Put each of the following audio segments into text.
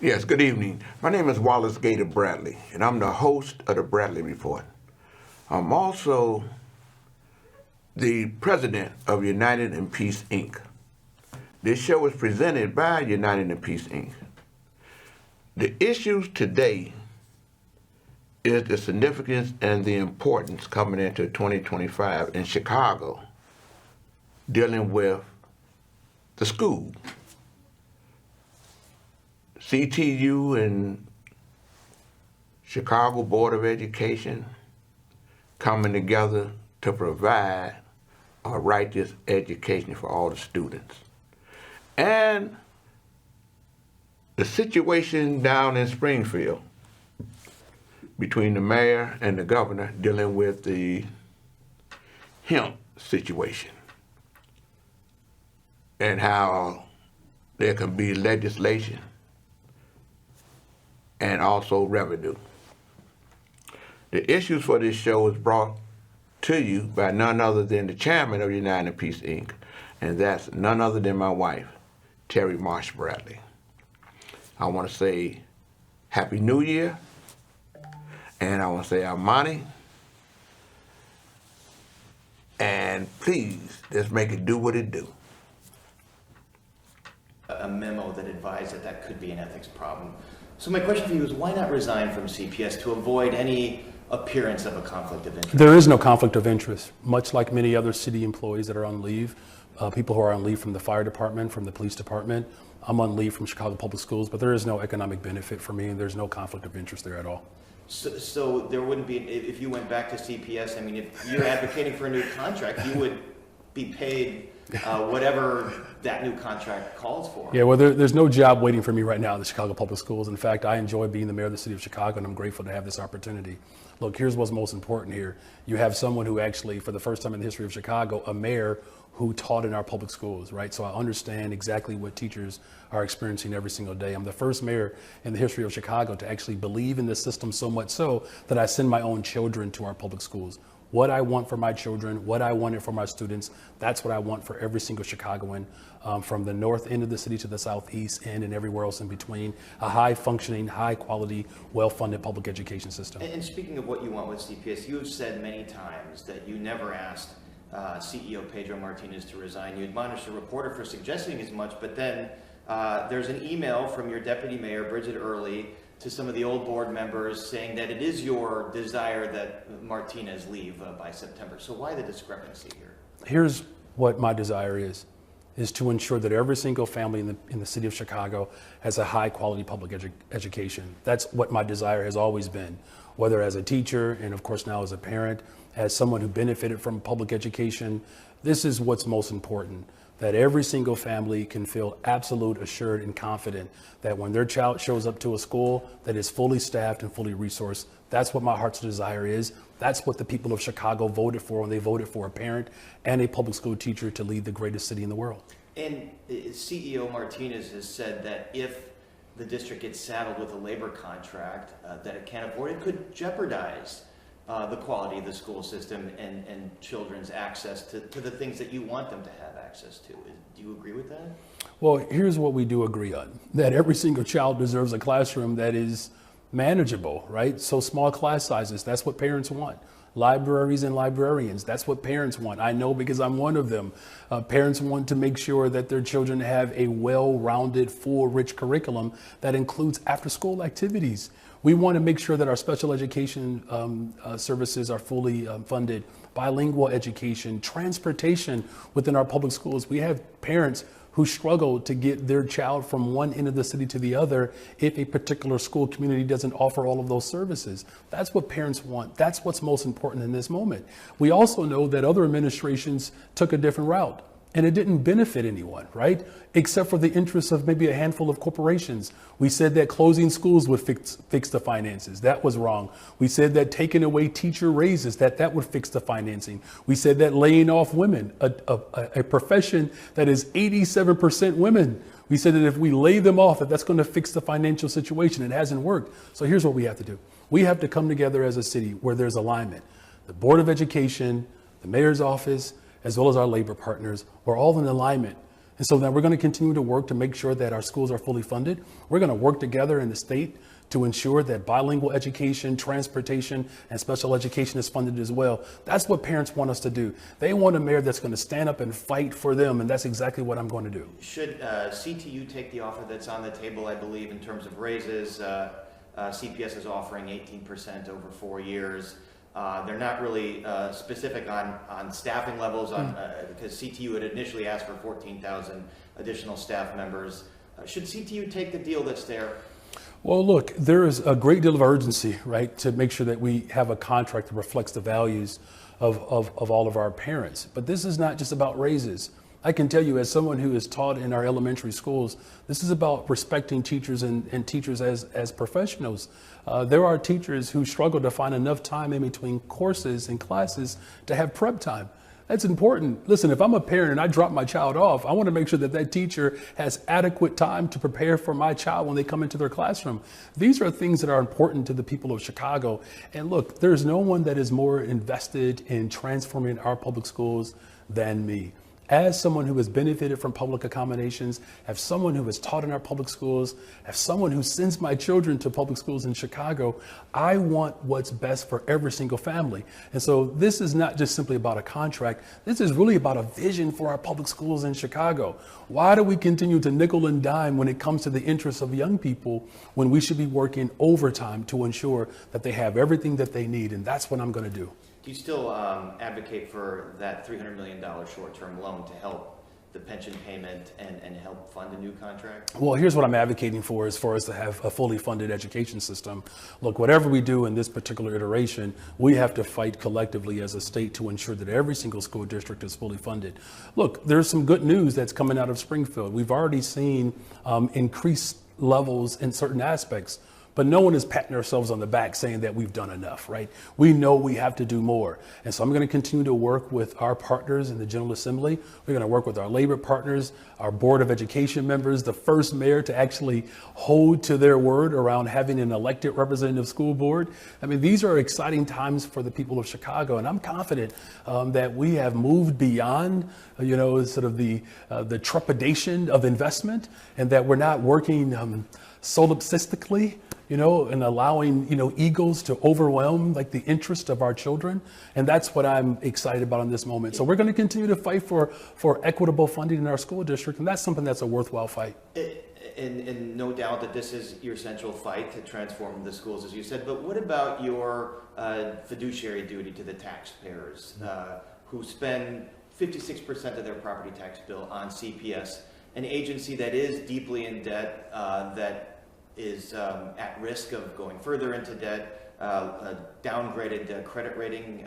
Yes, good evening. My name is Wallace Bradley, and I'm the host of the Bradley Report. I'm also the president of United in Peace, Inc. This show is presented by United in Peace, Inc. The issues today is the significance and the importance coming into 2025 in Chicago, dealing with the school. CTU and Chicago Board of Education coming together to provide a righteous education for all the students. And the situation down in Springfield between the mayor and the governor dealing with the hemp situation and how there can be legislation and also revenue. The issues for this show is brought to you by none other than the chairman of United in Peace, Inc., and that's none other than my wife, Terry Marsh Bradley. I want to say Happy New Year, and I want to say Almani, and please, let's make it do what it do. A memo that advised that could be an ethics problem. So my question for you is, why not resign from CPS to avoid any appearance of a conflict of interest? There is no conflict of interest. Much like many other city employees that are on leave, people who are on leave from the fire department, from the police department, I'm on leave from Chicago Public Schools, but there is no economic benefit for me, and there's no conflict of interest there at all. So there wouldn't be, if you went back to CPS, I mean, if you're advocating for a new contract, you would be paid whatever that new contract calls for. Yeah, well, there's no job waiting for me right now in the Chicago Public Schools. In fact, I enjoy being the mayor of the city of Chicago, and I'm grateful to have this opportunity. Look, here's what's most important here. You have someone who actually, for the first time in the history of Chicago, a mayor who taught in our public schools, right? So I understand exactly what teachers are experiencing every single day. I'm the first mayor in the history of Chicago to actually believe in the system so much so that I send my own children to our public schools. What I want for my children, what I wanted for my students, that's what I want for every single Chicagoan, from the north end of the city to the southeast end and everywhere else in between. A high functioning, high quality, well-funded public education system. And speaking of what you want with CPS, you have said many times that you never asked CEO Pedro Martinez to resign. You admonished a reporter for suggesting as much, but then there's an email from your deputy mayor, Bridget Early, to some of the old board members saying that it is your desire that Martinez leave by September. So why the discrepancy here? Here's what my desire is to ensure that every single family in the city of Chicago has a high quality public education. That's what my desire has always been, whether as a teacher and of course now as a parent, as someone who benefited from public education. This is what's most important, that every single family can feel absolute, assured, and confident that when their child shows up to a school that is fully staffed and fully resourced. That's what my heart's desire is. That's what the people of Chicago voted for when they voted for a parent and a public school teacher to lead the greatest city in the world. And CEO Martinez has said that if the district gets saddled with a labor contract that it can't afford, it could jeopardize the quality of the school system and children's access to the things that you want them to have access to. Do you agree with that? Well, here's what we do agree on, that every single child deserves a classroom that is manageable, right? So small class sizes, that's what parents want. Libraries and librarians, that's what parents want. I know because I'm one of them. Parents want to make sure that their children have a well-rounded, full, rich curriculum that includes after-school activities. We want to make sure that our special education services are fully funded, bilingual education, transportation within our public schools. We have parents who struggle to get their child from one end of the city to the other if a particular school community doesn't offer all of those services. That's what parents want. That's what's most important in this moment. We also know that other administrations took a different route, and it didn't benefit anyone, right? Except for the interests of maybe a handful of corporations. We said that closing schools would fix the finances. That was wrong. We said that taking away teacher raises, that would fix the financing. We said that laying off women, a profession that is 87% women. We said that if we lay them off, that's going to fix the financial situation. It hasn't worked. So here's what we have to do. We have to come together as a city where there's alignment. The Board of Education, the mayor's office, as well as our labor partners, we're all in alignment And so now we're going to continue to work to make sure that our schools are fully funded. We're going to work together in the state to ensure that bilingual education, transportation, and special education is funded as well. That's what parents want us to do. They want a mayor that's going to stand up and fight for them, and that's exactly what I'm going to do. Should CTU take the offer that's on the table, I believe, in terms of raises? CPS is offering 18% over 4 years. They're not really specific on staffing levels because CTU had initially asked for 14,000 additional staff members. Should CTU take the deal that's there? Well, look, there is a great deal of urgency, right, to make sure that we have a contract that reflects the values of all of our parents. But this is not just about raises. I can tell you, as someone who is taught in our elementary schools, this is about respecting teachers and teachers as professionals. There are teachers who struggle to find enough time in between courses and classes to have prep time. That's important. Listen, if I'm a parent and I drop my child off, I want to make sure that that teacher has adequate time to prepare for my child when they come into their classroom. These are things that are important to the people of Chicago. And look, there's no one that is more invested in transforming our public schools than me. As someone who has benefited from public accommodations, as someone who has taught in our public schools, as someone who sends my children to public schools in Chicago, I want what's best for every single family. And so this is not just simply about a contract. This is really about a vision for our public schools in Chicago. Why do we continue to nickel and dime when it comes to the interests of young people when we should be working overtime to ensure that they have everything that they need? And that's what I'm going to do. Do you still advocate for that $300 million short-term loan to help the pension payment and help fund a new contract? Well, here's what I'm advocating for is for us to have a fully funded education system. Look, whatever we do in this particular iteration, we have to fight collectively as a state to ensure that every single school district is fully funded. Look, there's some good news that's coming out of Springfield. We've already seen increased levels in certain aspects. But no one is patting ourselves on the back saying that we've done enough, right? We know we have to do more. And so I'm going to continue to work with our partners in the General Assembly. We're going to work with our labor partners, our Board of Education members, the first mayor to actually hold to their word around having an elected representative school board. I mean, these are exciting times for the people of Chicago. And I'm confident that we have moved beyond, sort of the trepidation of investment, and that we're not working solipsistically, and allowing, egos to overwhelm like the interest of our children. And that's what I'm excited about in this moment. So we're going to continue to fight for equitable funding in our school district. And that's something that's a worthwhile fight. And no doubt that this is your central fight to transform the schools, as you said. But what about your fiduciary duty to the taxpayers who spend 56% of their property tax bill on CPS, an agency that is deeply in debt, that is at risk of going further into debt, a downgraded credit rating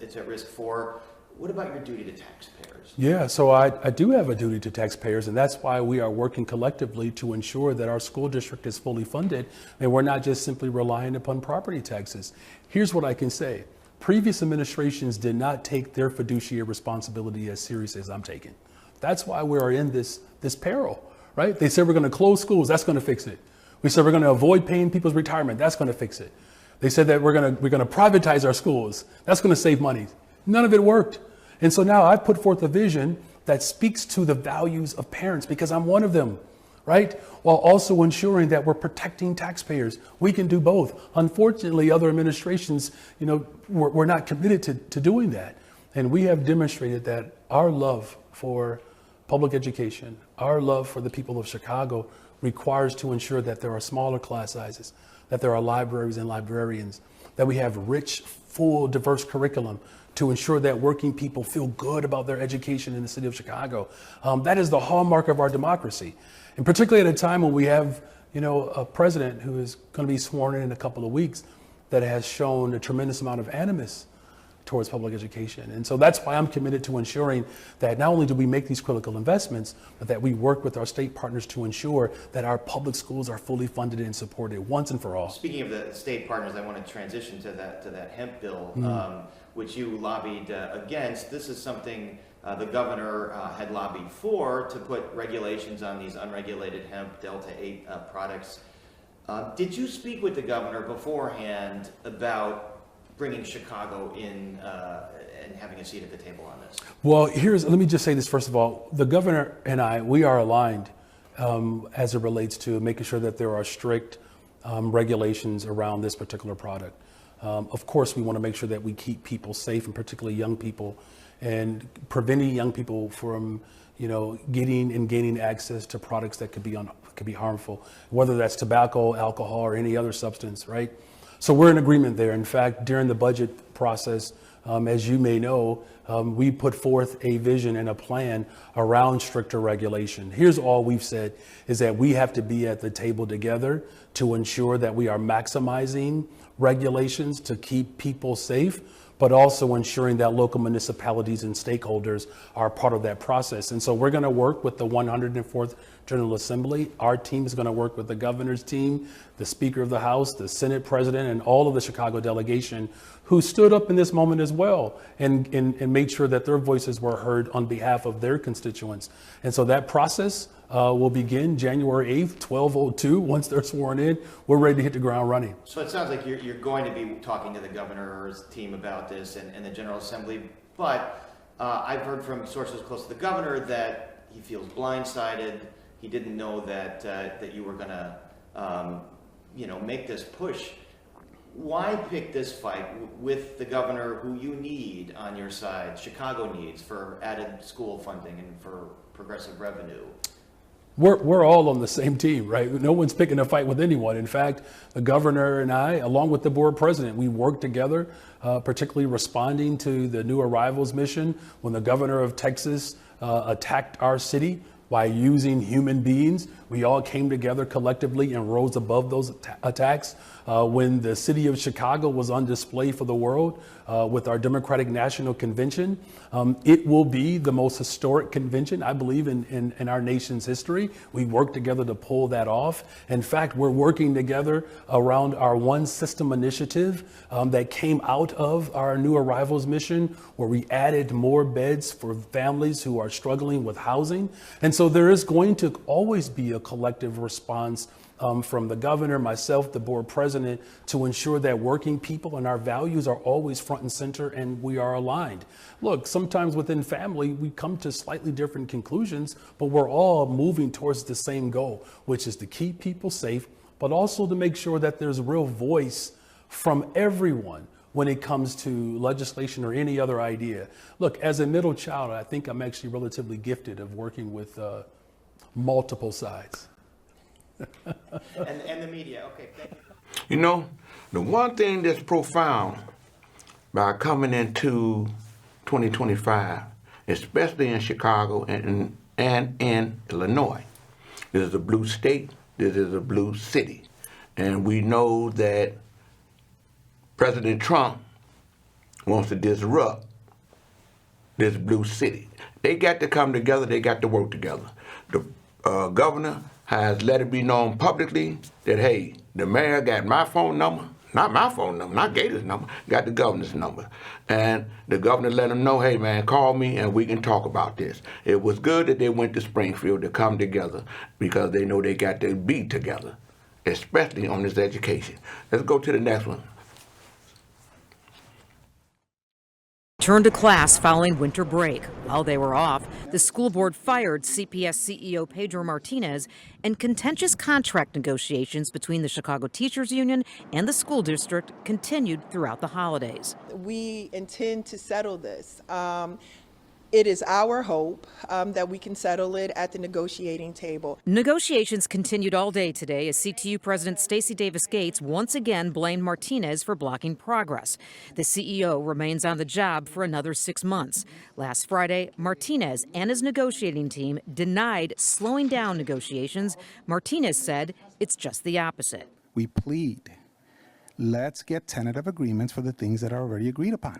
it's at risk for? What about your duty to taxpayers? Yeah, so I do have a duty to taxpayers, and that's why we are working collectively to ensure that our school district is fully funded, and we're not just simply relying upon property taxes. Here's what I can say. Previous administrations did not take their fiduciary responsibility as serious as I'm taking. That's why we are in this peril, right? They said we're going to close schools, that's going to fix it. We said we're going to avoid paying people's retirement, that's going to fix it. They said that we're going to privatize our schools, that's going to save money. None of it worked. And so now I've put forth a vision that speaks to the values of parents, because I'm one of them, right? While also ensuring that we're protecting taxpayers. We can do both. Unfortunately, other administrations, were not committed to doing that. And we have demonstrated that our love for public education, our love for the people of Chicago requires to ensure that there are smaller class sizes, that there are libraries and librarians, that we have rich, full, diverse curriculum to ensure that working people feel good about their education in the city of Chicago. That is the hallmark of our democracy. And particularly at a time when we have, a president who is going to be sworn in a couple of weeks that has shown a tremendous amount of animus towards public education. And so that's why I'm committed to ensuring that not only do we make these critical investments, but that we work with our state partners to ensure that our public schools are fully funded and supported once and for all. Speaking of the state partners, I want to transition to that hemp bill, which you lobbied against. This is something the governor had lobbied for, to put regulations on these unregulated hemp Delta 8 products. Did you speak with the governor beforehand about bringing Chicago in and having a seat at the table on this? Well, let me just say this first of all. The governor and we are aligned as it relates to making sure that there are strict regulations around this particular product. Of course, we want to make sure that we keep people safe, and particularly young people, and preventing young people from, getting and gaining access to products that could be harmful, whether that's tobacco, alcohol, or any other substance, right? So we're in agreement there. In fact, during the budget process, as you may know, we put forth a vision and a plan around stricter regulation. Here's all we've said is that we have to be at the table together to ensure that we are maximizing regulations to keep people safe, but also ensuring that local municipalities and stakeholders are part of that process. And so we're going to work with the 104th General Assembly. Our team is going to work with the governor's team, the Speaker of the House, the Senate President, and all of the Chicago delegation who stood up in this moment as well and made sure that their voices were heard on behalf of their constituents. And so that process will begin January 8th, 12:02. Once they're sworn in, we're ready to hit the ground running. So it sounds like you're going to be talking to the governor's team about this and the General Assembly, but I've heard from sources close to the governor that he feels blindsided. He didn't know that you were going to, make this push. Why pick this fight with the governor who you need on your side, Chicago needs, for added school funding and for progressive revenue? We're all on the same team, right? No one's picking a fight with anyone. In fact, the governor and I, along with the board president, we worked together, particularly responding to the new arrivals mission when the governor of Texas attacked our city by using human beings. We all came together collectively and rose above those attacks. When the city of Chicago was on display for the world with our Democratic National Convention, it will be the most historic convention, I believe, in our nation's history. We worked together to pull that off. In fact, we're working together around our One System initiative that came out of our new arrivals mission, where we added more beds for families who are struggling with housing. And so there is going to always be a collective response from the governor, myself, the board president, to ensure that working people and our values are always front and center and we are aligned. Look, sometimes within family, we come to slightly different conclusions, but we're all moving towards the same goal, which is to keep people safe, but also to make sure that there's real voice from everyone when it comes to legislation or any other idea. Look, as a middle child, I think I'm actually relatively gifted of working with multiple sides. and the media. Okay, thank you. You know, the one thing that's profound by coming into 2025, especially in Chicago and in Illinois, this is a blue state, this is a blue city. And we know that President Trump wants to disrupt this blue city. They got to come together, they got to work together. The governor has let it be known publicly that, hey, the mayor got my phone number, not my phone number, not Gator's number, got the governor's number. And the governor let him know, hey, man, call me and we can talk about this. It was good that they went to Springfield to come together because they know they got to be together, especially on this education. Let's go to the next one. Returned to class following winter break. While they were off, the school board fired CPS CEO Pedro Martinez, and contentious contract negotiations between the Chicago Teachers Union and the school district continued throughout the holidays. We intend to settle this. It is our hope that we can settle it at the negotiating table. Negotiations continued all day today as CTU President Stacey Davis Gates once again blamed Martinez for blocking progress. The CEO remains on the job for another 6 months. Last Friday, Martinez and his negotiating team denied slowing down negotiations. Martinez said it's just the opposite. We plead, let's get tentative agreements for the things that are already agreed upon.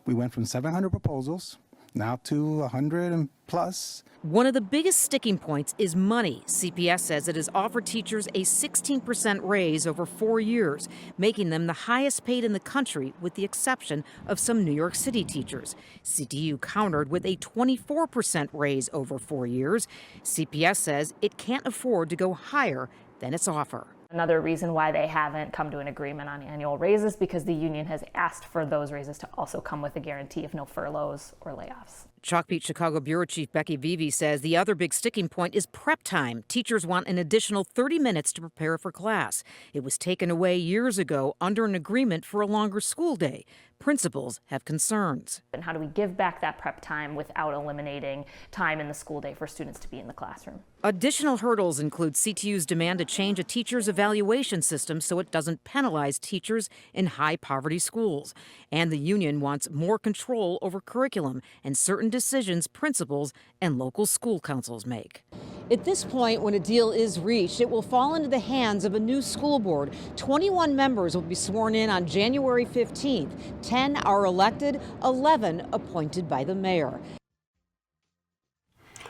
We went from 700 proposals now to 100 and plus. One of the biggest sticking points is money. CPS says it has offered teachers a 16% raise over 4 years, making them the highest paid in the country with the exception of some New York City teachers. CTU countered with a 24% raise over 4 years. CPS says it can't afford to go higher than its offer. Another reason why they haven't come to an agreement on annual raises because the union has asked for those raises to also come with a guarantee of no furloughs or layoffs. Chalkbeat Chicago Bureau Chief Becky Vivi says the other big sticking point is prep time. Teachers want an additional 30 minutes to prepare for class. It was taken away years ago under an agreement for a longer school day. Principals have concerns. And how do we give back that prep time without eliminating time in the school day for students to be in the classroom? Additional hurdles include CTU's demand to change a teacher's evaluation system so it doesn't penalize teachers in high-poverty schools. And the union wants more control over curriculum and certain decisions principals and local school councils make. At this point, when a deal is reached, it will fall into the hands of a new school board. 21 members will be sworn in on January 15th. 10 are elected, 11 appointed by the mayor.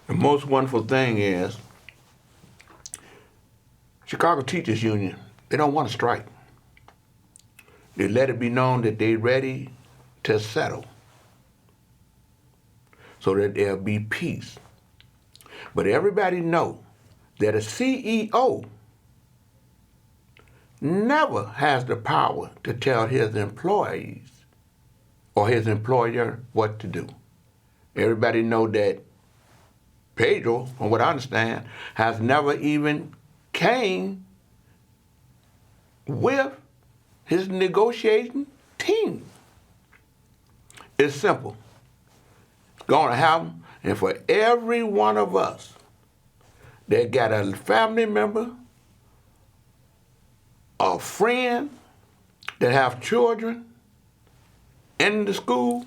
The most wonderful thing is Chicago Teachers Union, they don't want to strike. They let it be known that they're ready to settle so that there'll be peace. But everybody know that a CEO never has the power to tell his employees or his employer what to do. Everybody know that Pedro, from what I understand, has never even came with his negotiating team. It's simple. It's going to happen, and for every one of us that got a family member, a friend that have children in the school,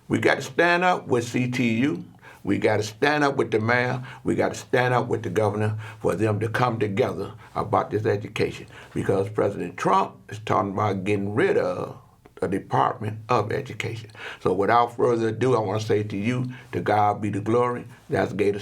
we got to stand up with CTU. We got to stand up with the mayor. We got to stand up with the governor for them to come together about this education, because President Trump is talking about getting rid of the Department of Education. So without further ado, I want to say to you, to God be the glory. That's Gator.